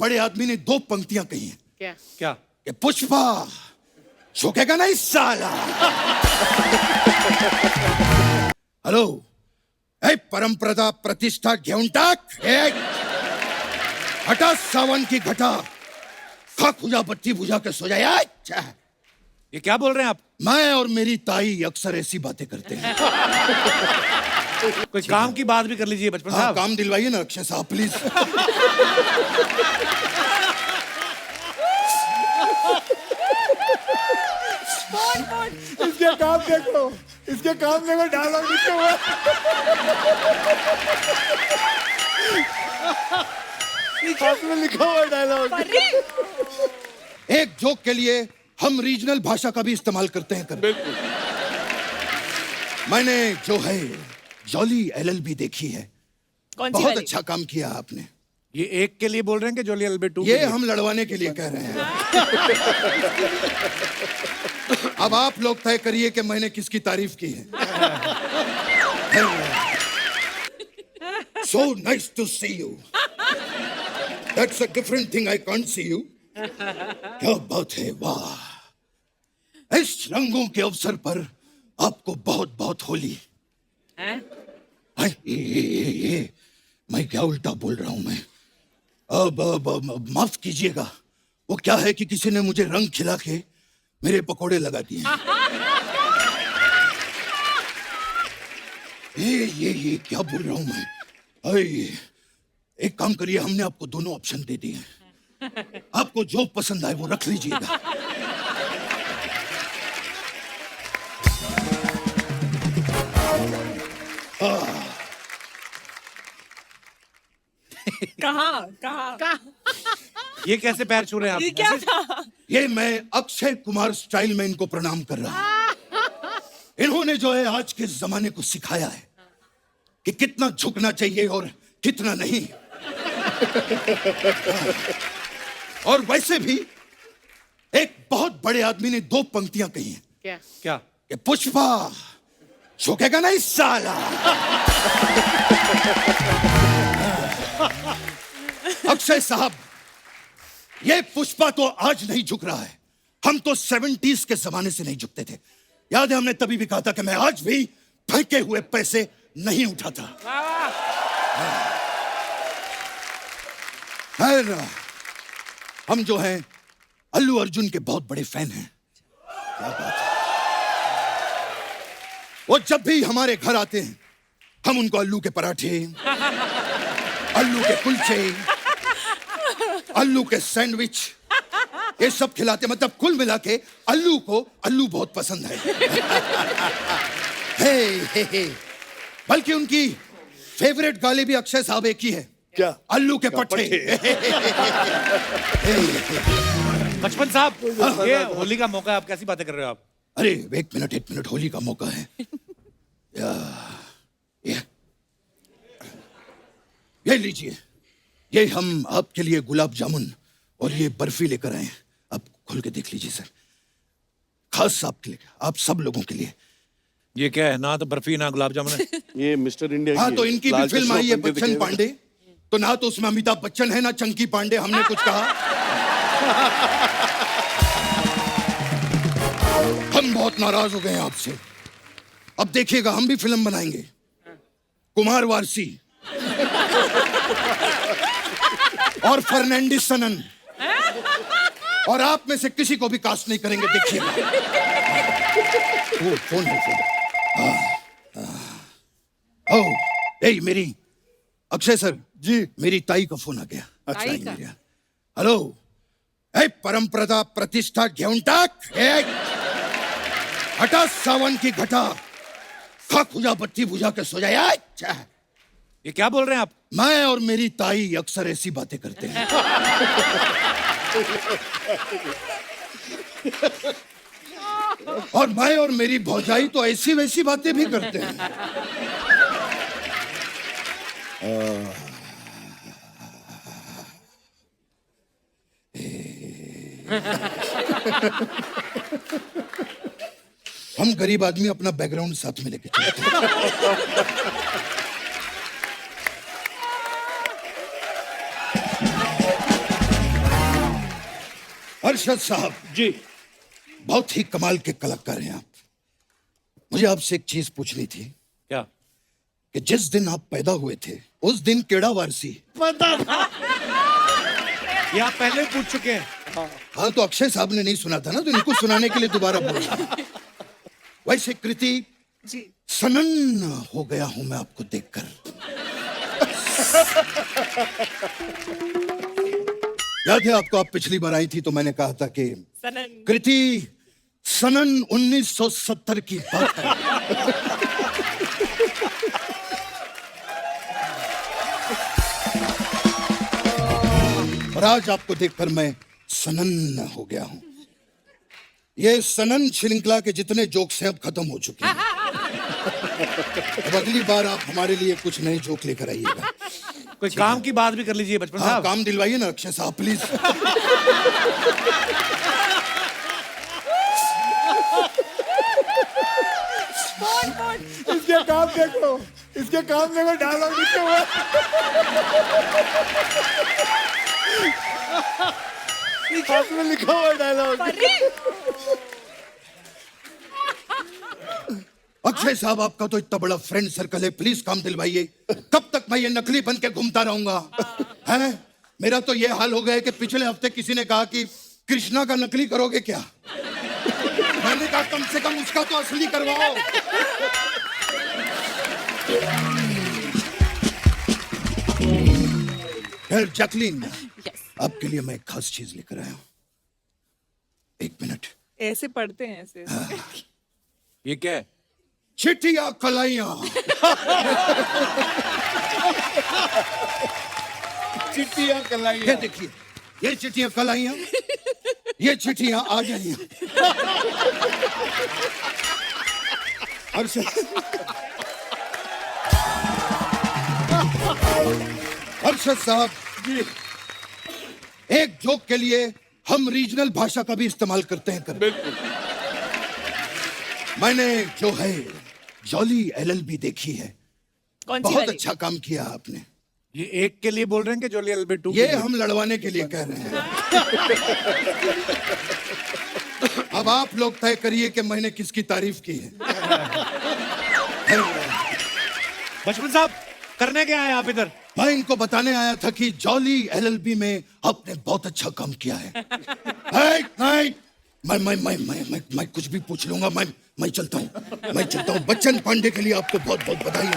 बड़े आदमी ने दो पंक्तियां कही हैं। क्या क्या? कि पुष्पा झुकेगा नहीं साला। हेलो, ए परंपरा प्रतिष्ठा घेऊन टाक, हटा सावन की घटा, खा खुजा बत्ती बुझा के सो जाए। अच्छा, ये क्या बोल रहे हैं आप? मैं और मेरी ताई अक्सर ऐसी बातें करते हैं। कोई काम की बात भी कर लीजिए बचपन हाँ, साहब। काम दिलवाइए ना अक्षय साहब प्लीज। इसके काम देखो, इसके काम देखो, डायलॉग लिखे हुए। हाथ में लिखा हुआ डायलॉग। एक जोक के लिए हम रीजनल भाषा का भी इस्तेमाल करते हैं। बिल्कुल। मैंने जो है जॉली एलएलबी देखी है। कौन सी बहुत वाली? अच्छा काम किया आपने। ये एक के लिए बोल रहे हैं कि जोली एलबी 2? ये हम लड़वाने के लिए कह रहे हैं। अब आप लोग तय करिए कि मैंने किसकी तारीफ की है। So nice to see you. That's a different thing. I can't see you. क्या बात है, वाह। इस रंगों के अवसर पर आपको बहुत बहुत होली। हैं? ये मैं क्या उल्टा बोल रहा हूं मैं। अब माफ कीजिएगा, वो क्या है कि किसी ने मुझे रंग खिला के मेरे पकोड़े लगा दिए। ये क्या बोल रहा हूं मैं। एक काम करिए, हमने आपको दोनों ऑप्शन दे दिए हैं। आपको जो पसंद आए वो रख लीजिएगा। कहाँ? ये कैसे पैर छू रहे हैं ये आप? क्या था? ये मैं अक्षय कुमार स्टाइल में इनको प्रणाम कर रहा हूं। इन्होंने जो है आज के जमाने को सिखाया है कि कितना झुकना चाहिए और कितना नहीं। और वैसे भी एक बहुत बड़े आदमी ने दो पंक्तियां कही हैं। क्या? क्या? कि पुष्पा झुकेगा नहीं साला। अक्षय साहब, ये पुष्पा तो आज नहीं झुक रहा है। हम तो 70s के जमाने से नहीं झुकते थे। याद है, हमने तभी भी कहा था कि मैं आज भी फेंके हुए पैसे नहीं उठाता। खैर, हम जो हैं अल्लू अर्जुन के बहुत बड़े फैन हैं। क्या बात है। वो जब भी हमारे घर आते हैं, हम उनको आलू के पराठे, आलू के कुलचे, आलू के सैंडविच, ये सब खिलाते। मतलब कुल मिला के आलू को आलू बहुत पसंद है। हे। बल्कि उनकी फेवरेट गाली भी अक्षय साहब एक ही है। क्या? आलू के पट्टे। बचपन साहब, ये होली का मौका है, आप कैसी बातें कर रहे हो आप? अरे एक मिनट, होली का मौका है। ये लीजिए, ये हम आपके लिए गुलाब जामुन और ये बर्फी लेकर आए हैं। आप खोल के देख लीजिए सर, खास आपके लिए, आप सब लोगों के लिए। ये क्या है? ना तो बर्फी ना गुलाब जामुन है। ये मिस्टर इंडिया हाँ, की तो है। इनकी भी लाल फिल्म चश्मा आई है पहन के बच्चन दिखेगा। पांडे, तो ना तो उसमें अमिताभ बच्चन है ना चंकी पांडे। हमने कुछ कहा? हम बहुत नाराज हो गए हैं आपसे। अब देखिएगा, हम भी फिल्म बनाएंगे, कुमार वारसी और फर्नांडिस सनन, और आप में से किसी को भी कास्ट नहीं करेंगे। देखिएगा। ओ, फोन है, फोन। ए मेरी अक्षय सर जी। मेरी ताई का फोन आ गया। ताई का? हेलो, ए परंपरा प्रतिष्ठा घेऊन टाक, हटा सावन की घटा, खा खुजा बत्ती बुझा के सो जाए। अच्छा, ये क्या बोल रहे हैं आप? मैं और मेरी ताई अक्सर ऐसी बातें करते हैं। और मैं और मेरी भौजाई तो ऐसी वैसी बातें भी करते हैं। हम गरीब आदमी अपना बैकग्राउंड साथ में लेके चलते हैं। अरशद साहब, जी। बहुत ही कमाल के कलाकार हैं आप। मुझे आपसे एक चीज पूछनी थी क्या? कि जिस दिन आप पैदा हुए थे उस दिन केड़ा वारसी? पता था। ये आप पहले ही पूछ चुके हैं। हाँ, तो अक्षय साहब ने नहीं सुना था ना, तो इनको सुनाने के लिए दोबारा बोल रहा हूं। वैसे कृति, जी। सनन हो गया हूं मैं आपको देखकर। याद है आपको, आप पिछली बार आई थी तो मैंने कहा था कि सनन। कृति, सनन 1970 की बात है। और आज आपको देखकर मैं सनन हो गया हूं। ये सनन श्रृंखला के जितने जोक्स हैं अब खत्म हो चुके हैं। अब अगली बार आप हमारे लिए कुछ नए जोक लेकर आइएगा। कोई काम की बात भी कर लीजिए बचपन हाँ, साहब। काम दिलवाइए ना अक्षय साहब, प्लीज। इसके काम देखो, इसके काम देखो, डायलॉग लिखे हुए हैं। हाथ में लिखा हुआ डायलॉग। अक्षय साहब, आपका तो इतना बड़ा फ्रेंड सर्कल है, प्लीज काम दिलवाइए। कब तक मैं ये नकली बन के घूमता रहूंगा? है, मेरा तो ये हाल हो गया है कि पिछले हफ्ते किसी ने कहा कि कृष्णा का नकली करोगे क्या? मैंने कहा कम से कम उसका तो असली करवाओ। खैर जैकलीन, आपके लिए मैं एक खास चीज लेकर आया हूं। एक मिनट। ऐसे पढ़ते हैं ऐसे। ये क्या है? चिट्ठियां कलाइयां। चिट्ठियां कलाई। ये देखिए, ये चिट्ठियां कलाइयां, ये चिट्ठियां आ जाइयां। अरशद साहब जी, एक जोक के लिए हम रीजनल भाषा का भी इस्तेमाल करते हैं। बिल्कुल। मैंने जो है जॉली एलएलबी देखी है। कौन सी बहुत वाली? अच्छा काम किया आपने। ये एक के लिए बोल रहे हैं कि जोली एलबी 2? ये हम लड़वाने के लिए कह रहे हैं। अब आप लोग तय करिए कि मैंने किसकी तारीफ की है। बचपन साहब, करने क्या है आप इधर? मैं इनको बताने आया था कि जॉली एलएलबी में आपने बहुत अच्छा काम किया है। मैं कुछ भी पूछ लूंगा। मैं चलता हूँ। बच्चन पांडे के लिए आपको बहुत बहुत बधाई।